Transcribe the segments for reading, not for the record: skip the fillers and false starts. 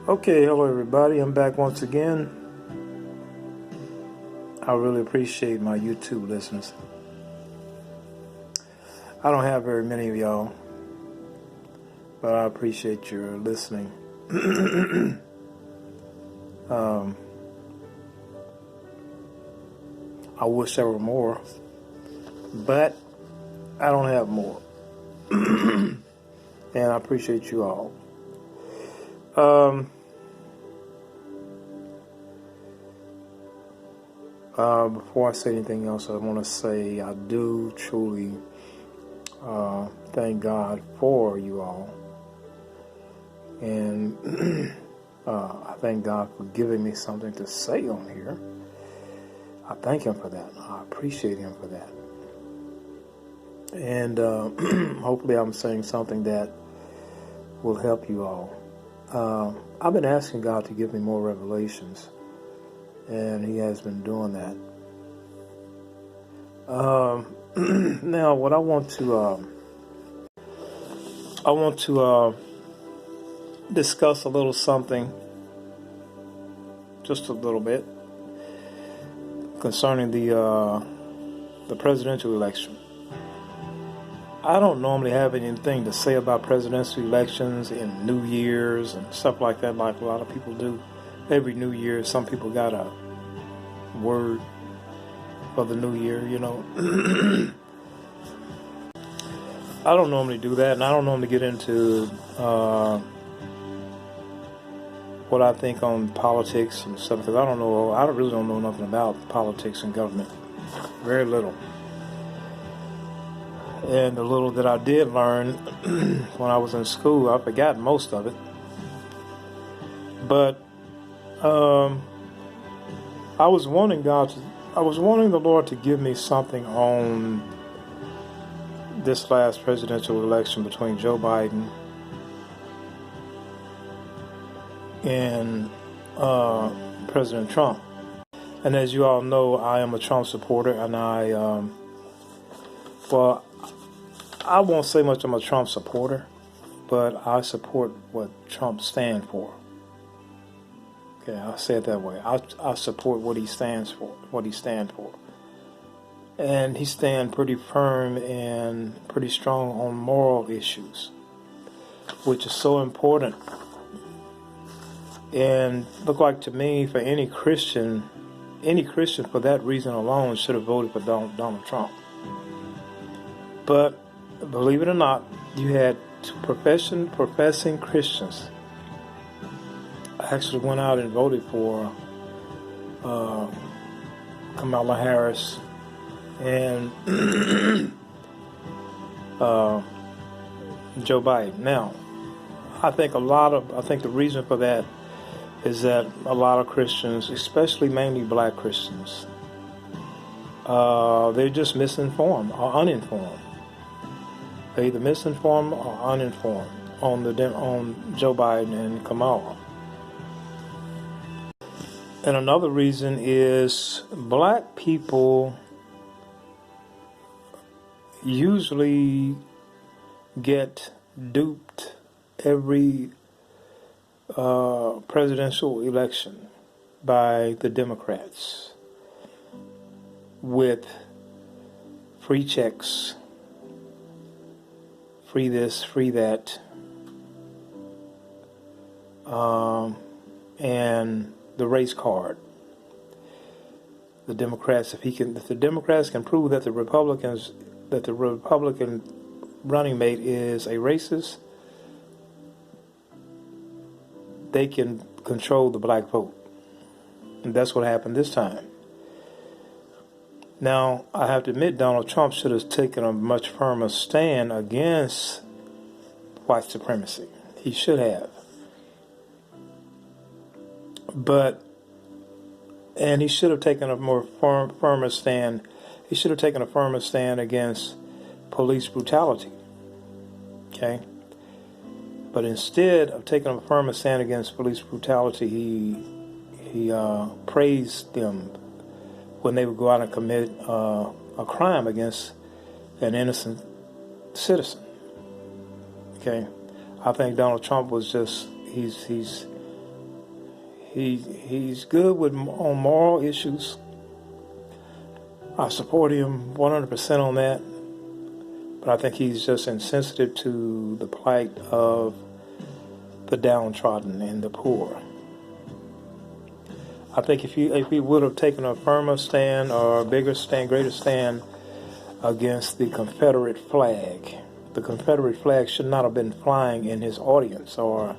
Okay, hello everybody. I'm back once again. I really appreciate my YouTube listeners. I don't have very many of y'all, but I appreciate your listening. I wish there were more, but I don't have more. And I appreciate you all. Before I say anything else, I want to say I do truly thank God for you all. And I thank God for giving me something to say on here. I thank Him for that. I appreciate Him for that. And hopefully I'm saying something that will help you all. I've been asking God to give me more revelations, and He has been doing that. Now, what I want to discuss a little something, just a little bit, concerning the presidential election. I don't normally have anything to say about presidential elections in New Year's and stuff like that, like a lot of people do. Every New Year, some people got a word for the New Year, you know. I don't normally do that, and I don't normally get into what I think on politics and stuff, because I really don't know nothing about politics and government. Very little. And the little that I did learn when I was in school, I forgot most of it. But I was wanting the Lord to give me something on this last presidential election between Joe Biden and President Trump. And as you all know, I am a Trump supporter, and I won't say much I'm a Trump supporter, but I support what Trump stands for. Okay, I'll say it that way. I support what he stands for, And he stands pretty firm and pretty strong on moral issues, which is so important. And look like to me, for any Christian for that reason alone should have voted for Donald Trump. But believe it or not, you had professing Christians actually went out and voted for Kamala Harris and Joe Biden. Now, I think the reason for that is that a lot of Christians, especially mainly black Christians, they're just misinformed or uninformed. They're either misinformed or uninformed on Joe Biden and Kamala. And another reason is black people usually get duped every presidential election by the Democrats with free checks, free this, free that, and the race card. The Democrats, if the Democrats can prove that the Republican running mate is a racist, they can control the black vote. And that's what happened this time. Now, I have to admit, Donald Trump should have taken a much firmer stand against white supremacy. He should have. And he should have taken a more firmer stand. He should have taken a firmer stand against police brutality. Okay? But instead of taking a firmer stand against police brutality, he praised them when they would go out and commit a crime against an innocent citizen. Okay? I think Donald Trump was just, he's He's good on moral issues. I support him 100% on that. But I think he's just insensitive to the plight of the downtrodden and the poor. I think if he would have taken a firmer stand or a bigger stand, greater stand against the Confederate flag, the Confederate flag should not have been flying in his audience or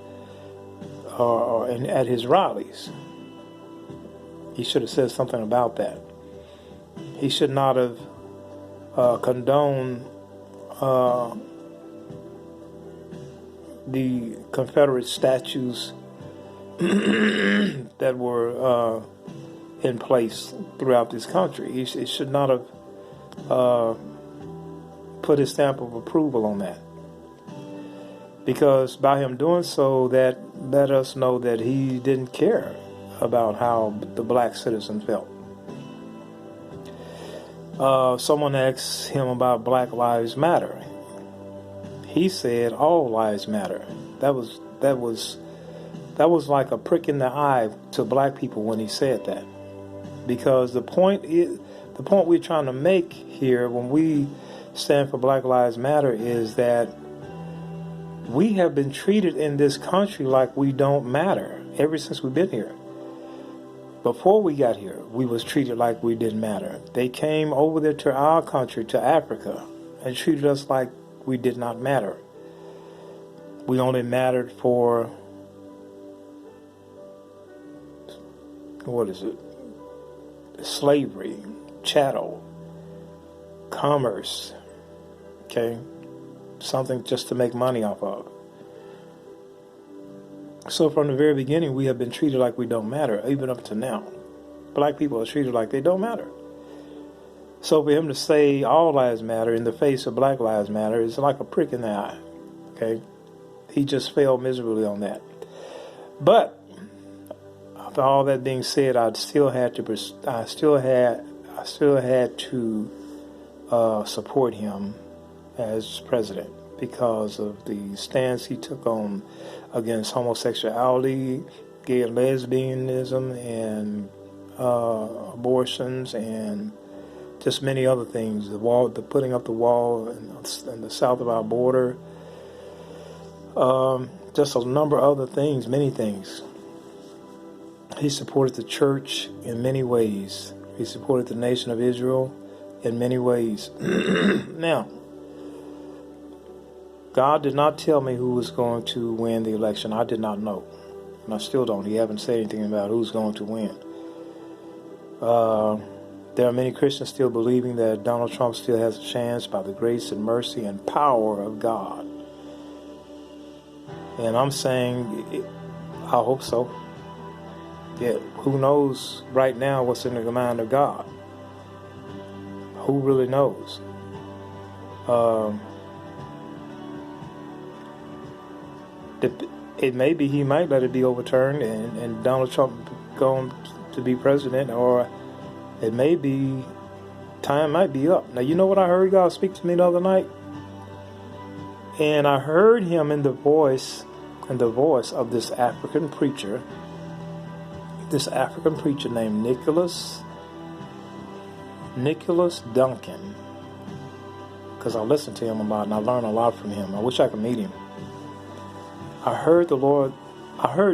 at his rallies. He should have said something about that. He should not have condoned the Confederate statues that were in place throughout this country. He should not have put his stamp of approval on that. Because by him doing so, that let us know that he didn't care about how the black citizen felt. Someone asked him about Black Lives Matter. He said all lives matter. That was like a prick in the eye to black people when he said that. Because the point we're trying to make here when we stand for Black Lives Matter is that we have been treated in this country like we don't matter ever since we've been here. Before we got here, we was treated like we didn't matter. They came over there to our country, to Africa, and treated us like we did not matter. We only mattered for, slavery, chattel, commerce, okay? Something just to make money off of. So from the very beginning, we have been treated like we don't matter, even up to now. Black people are treated like they don't matter. So for him to say all lives matter in the face of Black Lives Matter is like a prick in the eye. Okay, he just failed miserably on that. But after all that being said, I still had to support him as president because of the stance he took on against homosexuality, gay and lesbianism, and abortions, and just many other things. The putting up the wall in the south of our border, just a number of other things, many things. He supported the church in many ways. He supported the nation of Israel in many ways. Now, God did not tell me who was going to win the election. I did not know. And I still don't. He haven't said anything about who's going to win. There are many Christians still believing that Donald Trump still has a chance by the grace and mercy and power of God. And I'm saying, I hope so. Yeah, who knows right now what's in the mind of God? Who really knows? It may be he might let it be overturned and Donald Trump going to be president, or it may be time might be up. Now, you know what I heard God speak to me the other night? And I heard him in the voice of this African preacher named Nicholas Duncan. Because I listened to him a lot and I learned a lot from him. I wish I could meet him. I heard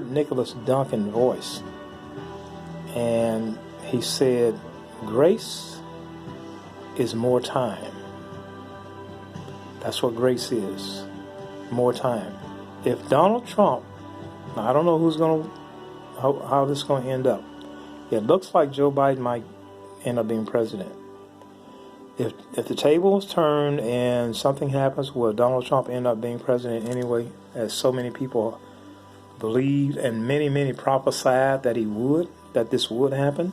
Nicholas Duncan's voice, and he said, grace is more time. That's what grace is, more time. If Donald Trump, now I don't know how this is going to end up. It looks like Joe Biden might end up being president. If the tables turn and something happens where Donald Trump end up being president anyway, as so many people believed and many prophesied that this would happen,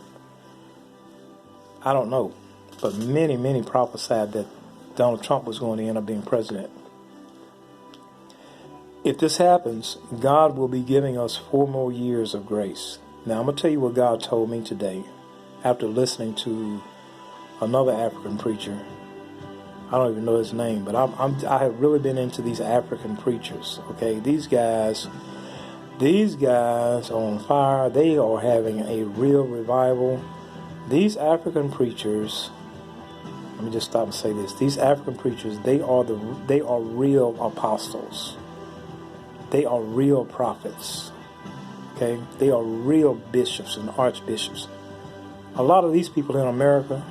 I don't know. But many prophesied that Donald Trump was going to end up being president. If this happens, God will be giving us 4 more years of grace. Now, I'm going to tell you what God told me today after listening to another African preacher. I don't even know his name, but I have really been into these African preachers. Okay, these guys These guys are on fire. They are having a real revival. These African preachers, let me just stop and say this. These African preachers, they are real apostles. They are real prophets. Okay? They are real bishops and archbishops. A lot of these people in America,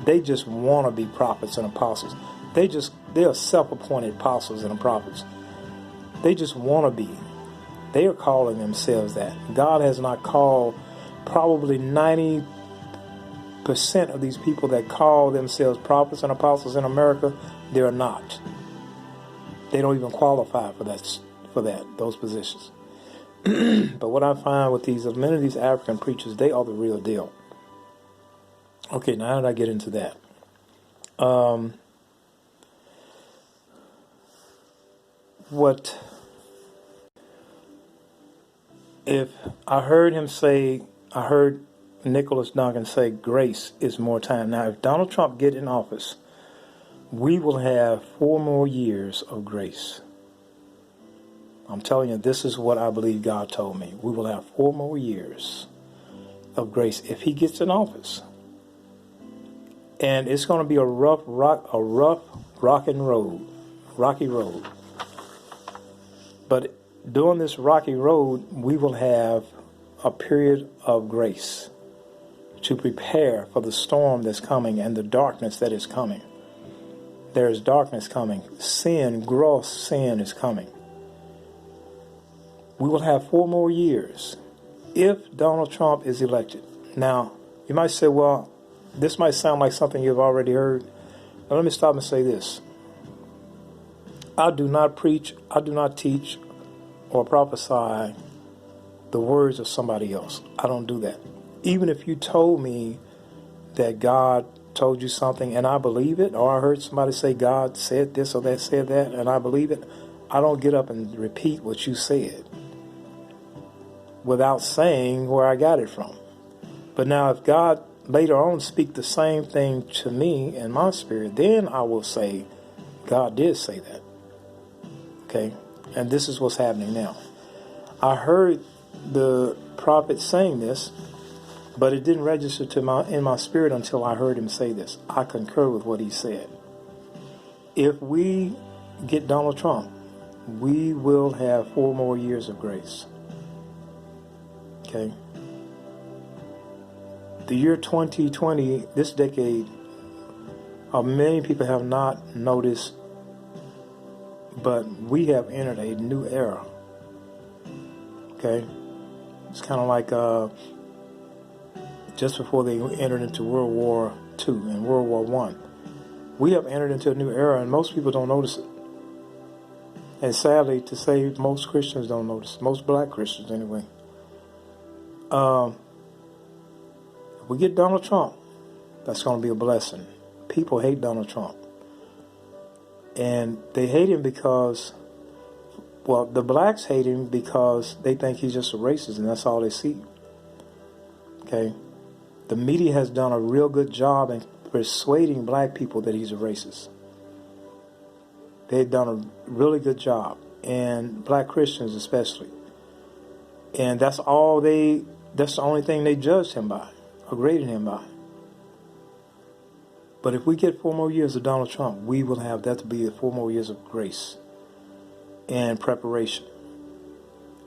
they just want to be prophets and apostles. They are self-appointed apostles and prophets. They just want to be. They are calling themselves that. God has not called probably 90% of these people that call themselves prophets and apostles in America. They are not. They don't even qualify for those positions. But what I find with many of these African preachers, they are the real deal. Okay, now how did I get into that? If I heard Nicholas Duncan say grace is more time. Now, if Donald Trump get in office, we will have 4 more years of grace. I'm telling you, this is what I believe God told me. We will have 4 more years of grace if he gets in office. And it's going to be a rough rocky road. But during this rocky road, we will have a period of grace to prepare for the storm that's coming and the darkness that is coming. There is darkness coming. Gross sin is coming. We will have 4 more years if Donald Trump is elected. Now, you might say, well, this might sound like something you've already heard. But let me stop and say this. I do not preach, I do not teach or prophesy the words of somebody else. I don't do that. Even if you told me that God told you something and I believe it, or I heard somebody say God said this or that said that and I believe it, I don't get up and repeat what you said without saying where I got it from. But now if God later on speak the same thing to me in my spirit, then I will say God did say that. Okay? And this is what's happening now. I heard the prophet saying this, but it didn't register in my spirit until I heard him say this. I concur with what he said. If we get Donald Trump, we will have 4 more years of grace. Okay? The year 2020, this decade, many people have not noticed, but we have entered a new era. Okay? It's kind of like just before they entered into World War II and World War I. We have entered into a new era, and most people don't notice it. And sadly, to say, most Christians don't notice it. Most black Christians, anyway. If we get Donald Trump, that's going to be a blessing. People hate Donald Trump. And they hate him because, well, the blacks hate him because they think he's just a racist and that's all they see. Okay? The media has done a real good job in persuading black people that he's a racist. They've done a really good job, and black Christians especially. And that's the only thing they judged him by, or graded him by. But if we get 4 more years of Donald Trump, we will have that to be 4 more years of grace and preparation.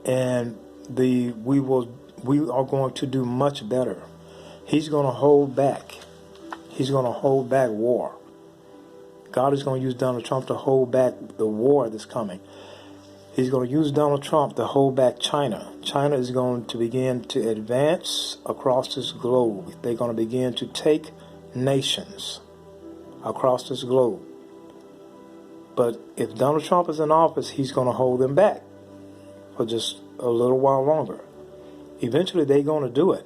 And we are going to do much better. He's going to hold back. He's going to hold back war. God is going to use Donald Trump to hold back the war that's coming. He's going to use Donald Trump to hold back China. China is going to begin to advance across this globe. They're going to begin to take nations across this globe. But if Donald Trump is in office, he's going to hold them back for just a little while longer. Eventually, they're going to do it.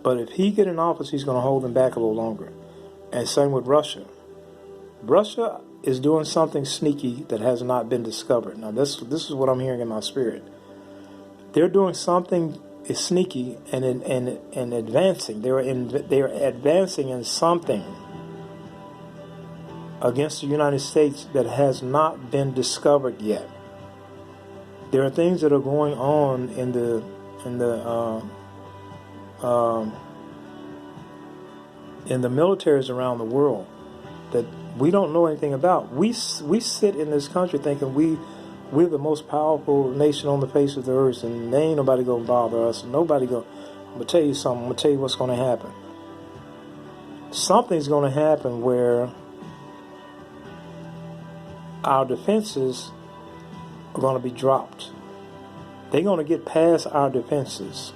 But if he get in office, he's going to hold them back a little longer. And same with Russia. Russia is doing something sneaky that has not been discovered. Now, this is what I'm hearing in my spirit. They're doing something sneaky and advancing. They're advancing in something against the United States that has not been discovered yet. There are things that are going on in the militaries around the world that we don't know anything about. We sit in this country thinking we're the most powerful nation on the face of the earth, and there ain't nobody gonna bother us. I'm gonna tell you something. I'm gonna tell you what's gonna happen. Something's gonna happen where our defenses are gonna be dropped. They're gonna get past our defenses.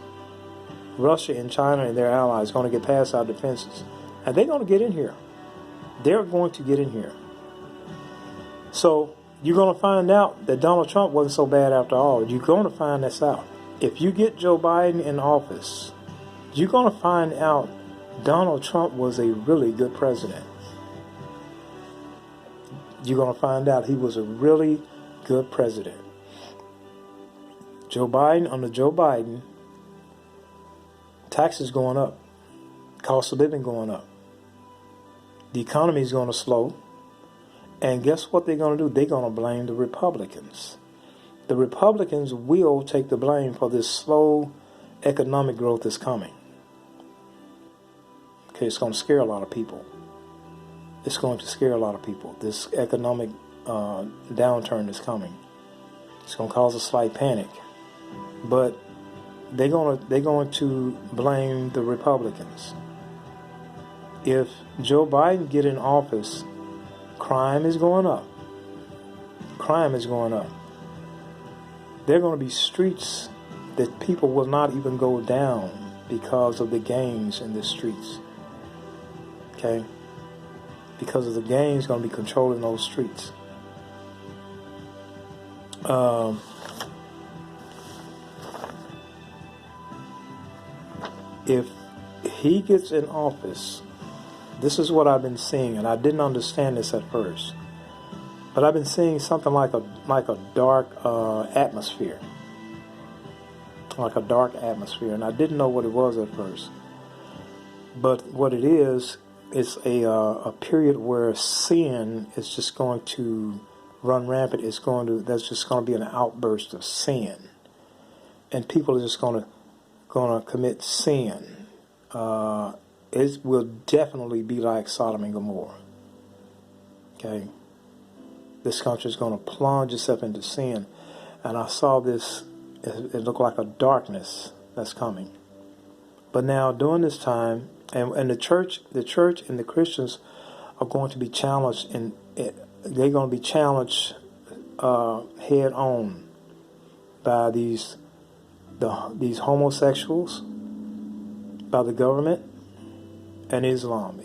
Russia and China and their allies are gonna get past our defenses, and they're gonna get in here. They're going to get in here. So you're going to find out that Donald Trump wasn't so bad after all. You're going to find this out. If you get Joe Biden in office, you're going to find out Donald Trump was a really good president. You're going to find out he was a really good president. Under Joe Biden, taxes going up, cost of living going up. The economy is going to slow. And guess what they're going to do? They're going to blame the Republicans. The Republicans will take the blame for this slow economic growth that's coming. Okay, it's going to scare a lot of people. It's going to scare a lot of people. This economic downturn is coming. It's going to cause a slight panic. But they're going to blame the Republicans. If Joe Biden get in office, crime is going up. Crime is going up. There are going to be streets that people will not even go down because of the gangs in the streets. Okay? Because of the gangs going to be controlling those streets. If he gets in office, this is what I've been seeing, and I didn't understand this at first. But I've been seeing something like a dark atmosphere. Like a dark atmosphere, and I didn't know what it was at first. But what it is, it's a period where sin is just going to run rampant. There's just going to be an outburst of sin. And people are just going to commit sin. It will definitely be like Sodom and Gomorrah. Okay? This country is going to plunge itself into sin. And I saw this, it looked like a darkness that's coming. But now, during this time, and the church and the Christians are going to be challenged, and they're going to be challenged head on by these homosexuals, by the government, and Islam.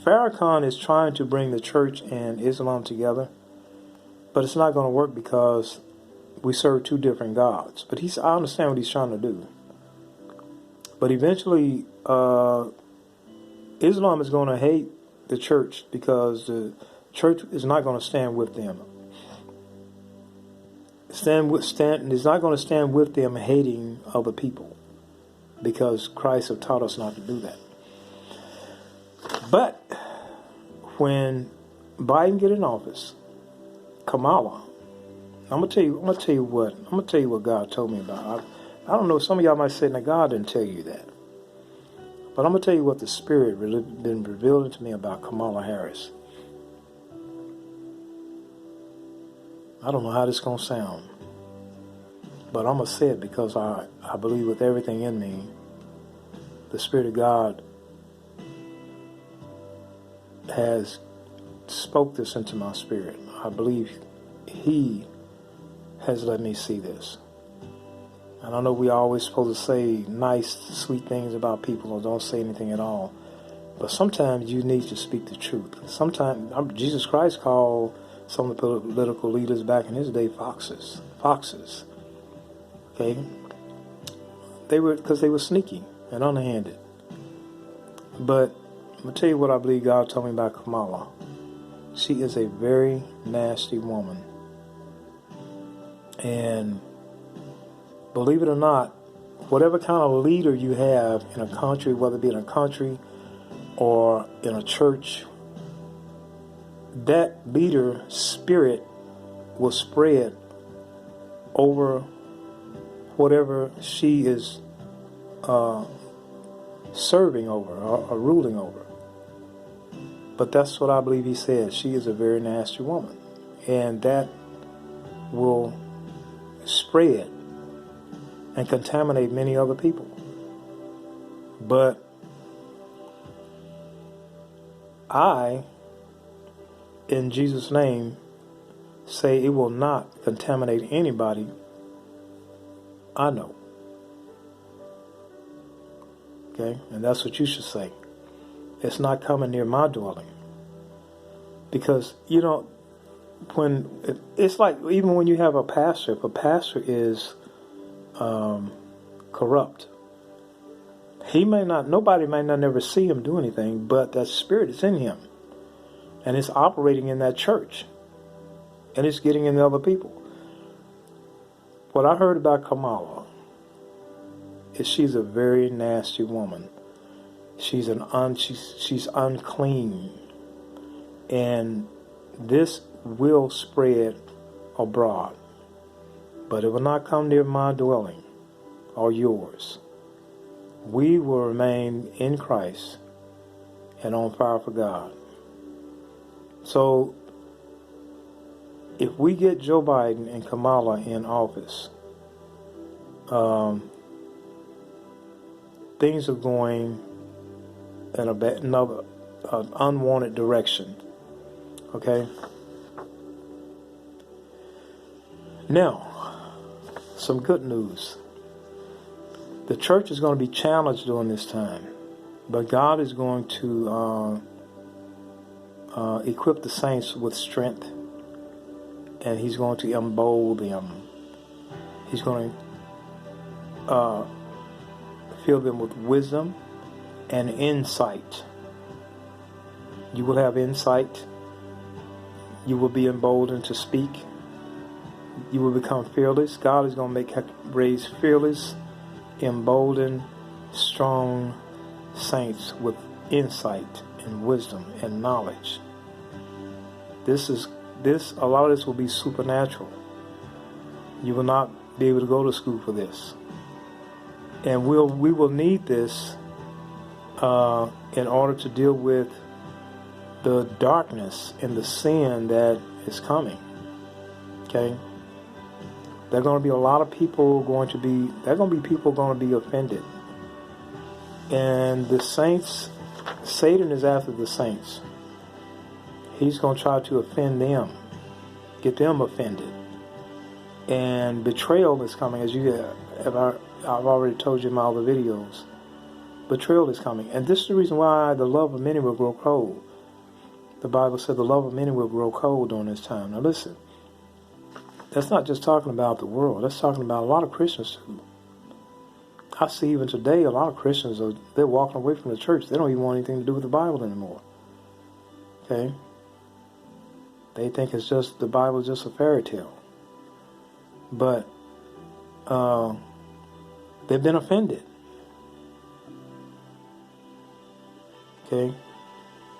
Farrakhan is trying to bring the church and Islam together, but it's not going to work because we serve two different gods. But I understand what he's trying to do. But eventually, Islam is going to hate the church because the church is not going to stand with them. It's not going to stand with them hating other people, because Christ has taught us not to do that. But when Biden get in office, Kamala, I'm gonna tell you what God told me about. I don't know. Some of y'all might say, "Now God didn't tell you that," but I'm gonna tell you what the Spirit really been revealing to me about Kamala Harris. I don't know how this is gonna sound, but I'm gonna say it because I believe with everything in me, the Spirit of God has spoke this into my spirit. I believe He has let me see this. And I know we always supposed to say nice, sweet things about people or don't say anything at all. But sometimes you need to speak the truth. Sometimes Jesus Christ called some of the political leaders back in his day foxes. Foxes. Okay? Because they were sneaky and underhanded. But I'm going to tell you what I believe God told me about Kamala. She is a very nasty woman. And believe it or not, whatever kind of leader you have in a country, whether it be in a country or in a church, that leader spirit will spread over whatever she is serving over or ruling over. But that's what I believe he said. She is a very nasty woman. And that will spread and contaminate many other people. But I, in Jesus' name, say it will not contaminate anybody I know. Okay? And that's what you should say. It's not coming near my dwelling. Because, it's like even when you have a pastor, if a pastor is corrupt, nobody might not never see him do anything, but that spirit is in him. And it's operating in that church. And it's getting into other people. What I heard about Kamala is she's a very nasty woman. She's unclean. And this will spread abroad. But it will not come near my dwelling or yours. We will remain in Christ and on fire for God. So, if we get Joe Biden and Kamala in office, things are going in another unwanted direction. Okay? Now, some good news. The church is going to be challenged during this time, but God is going to equip the saints with strength, and He's going to embolden them. He's going to fill them with wisdom and insight. You will have insight. You will be emboldened to speak. You will become fearless. God is going to raise fearless, emboldened, strong saints with insight and wisdom and knowledge. A lot of this will be supernatural. You will not be able to go to school for this. And we will need this in order to deal with the darkness and the sin that is coming. Okay? There are going to be a lot of people people going to be offended. And the saints, Satan is after the saints. He's going to try to offend them, get them offended. And betrayal is coming, as I've already told you in my other videos. Betrayal is coming. And this is the reason why the love of many will grow cold. The Bible said the love of many will grow cold during this time. Now listen, that's not just talking about the world. That's talking about a lot of Christians too. I see even today a lot of Christians, they're walking away from the church. They don't even want anything to do with the Bible anymore. Okay? They think the Bible is just a fairy tale. But they've been offended. Okay?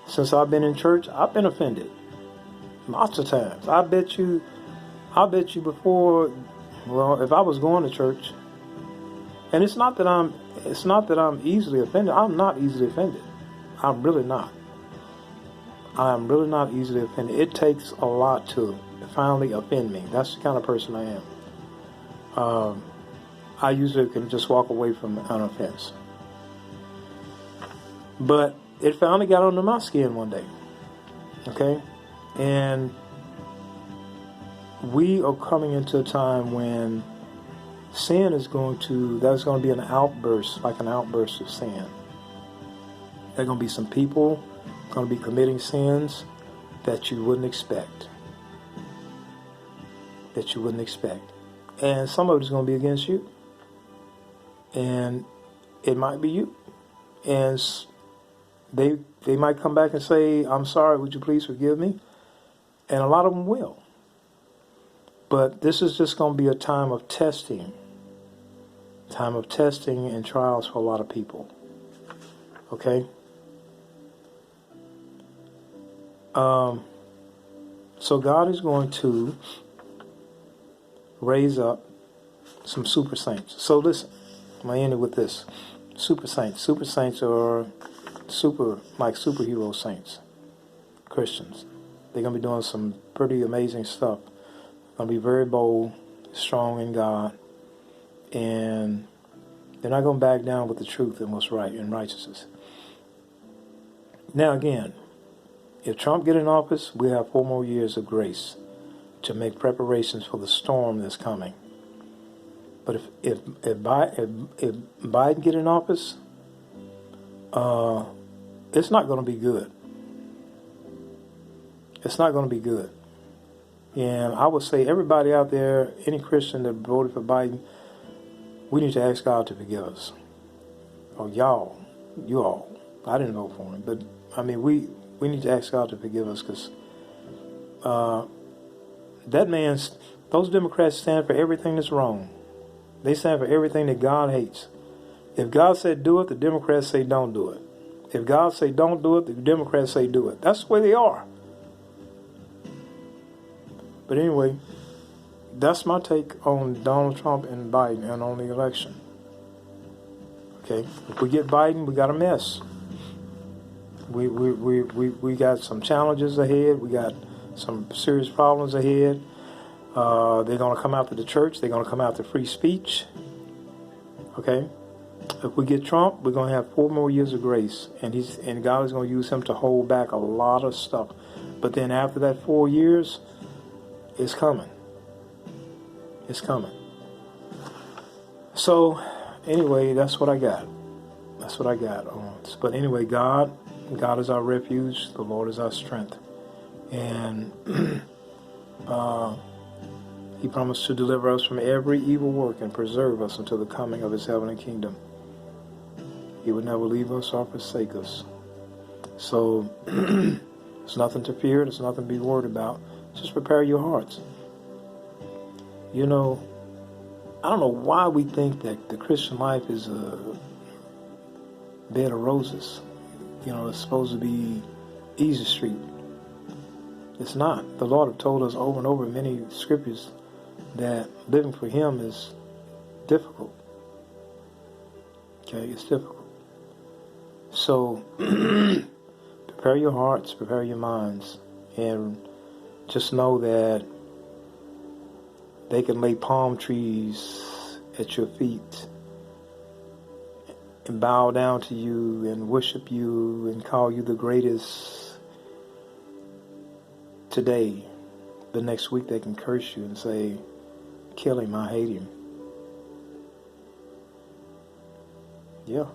Since I've been in church, I've been offended. Lots of times. I bet you before, if I was going to church, and it's not that I'm easily offended. I'm not easily offended. I'm really not. I'm really not easily offended. It takes a lot to finally offend me. That's the kind of person I am. I usually can just walk away from an offense. But it finally got under my skin one day. Okay? And we are coming into a time when sin there's going to be an outburst, like an outburst of sin. There are going to be some people going to be committing sins that you wouldn't expect. And some of it is going to be against you. And it might be you. And they might come back and say, "I'm sorry, would you please forgive me?" And a lot of them will. But this is just going to be a time of testing. Time of testing and trials for a lot of people. Okay? So God is going to raise up some super saints. So listen, I'm going to end it with this. Super saints. Super saints are superhero saints. Christians. They're going to be doing some pretty amazing stuff. Going to be very bold, strong in God, and they're not going to back down with the truth and what's right and righteousness. Now again, if Trump get in office, we have 4 more years of grace to make preparations for the storm that's coming. But if Biden get in office, it's not going to be good. It's not going to be good. And I would say everybody out there, any Christian that voted for Biden, we need to ask God to forgive us. Or you all. I didn't vote for him, but I mean, we need to ask God to forgive us, because those Democrats stand for everything that's wrong. They stand for everything that God hates. If God said do it, the Democrats say don't do it. If God say don't do it, the Democrats say do it. That's the way they are. But anyway, that's my take on Donald Trump and Biden and on the election. Okay, if we get Biden, we got a mess. We got some challenges ahead. We got some serious problems ahead. They're going to come after the church. They're going to come after free speech. Okay, if we get Trump, we're going to have 4 more years of grace, and God is going to use him to hold back a lot of stuff. But then after that 4 years, it's coming. It's coming. So, anyway, that's what I got. That's what I got on. But anyway, God is our refuge. The Lord is our strength. And He promised to deliver us from every evil work and preserve us until the coming of His heavenly kingdom. He would never leave us or forsake us. So, there's nothing to fear. There's nothing to be worried about. Just prepare your hearts. You know, I don't know why we think that the Christian life is a bed of roses. You know, it's supposed to be easy street. It's not. The Lord have told us over and over in many scriptures that living for Him is difficult. Okay, it's difficult. So, prepare your hearts, prepare your minds, and just know that they can lay palm trees at your feet and bow down to you and worship you and call you the greatest today. The next week they can curse you and say, kill him, I hate him. Yeah.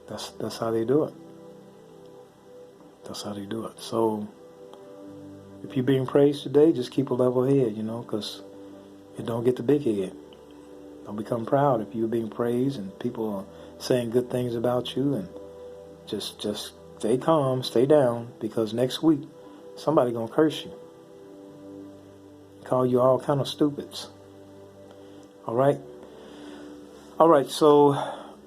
That's how they do it. That's how they do it. So, if you're being praised today, just keep a level head, because you don't get the big head. Don't become proud if you're being praised and people are saying good things about you, and just stay calm, stay down, because next week somebody gonna curse you, call you all kind of stupids. All right. So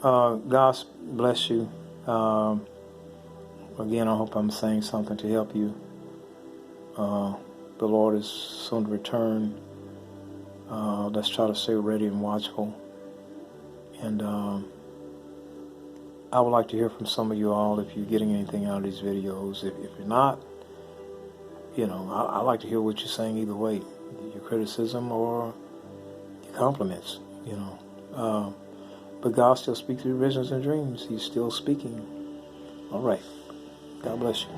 God bless you. Again, I hope I'm saying something to help you. The Lord is soon to return. Let's try to stay ready and watchful. And I would like to hear from some of you all if you're getting anything out of these videos. If you're not, I like to hear what you're saying either way. Your criticism or your compliments, But God still speaks through visions and dreams. He's still speaking. All right. God bless you.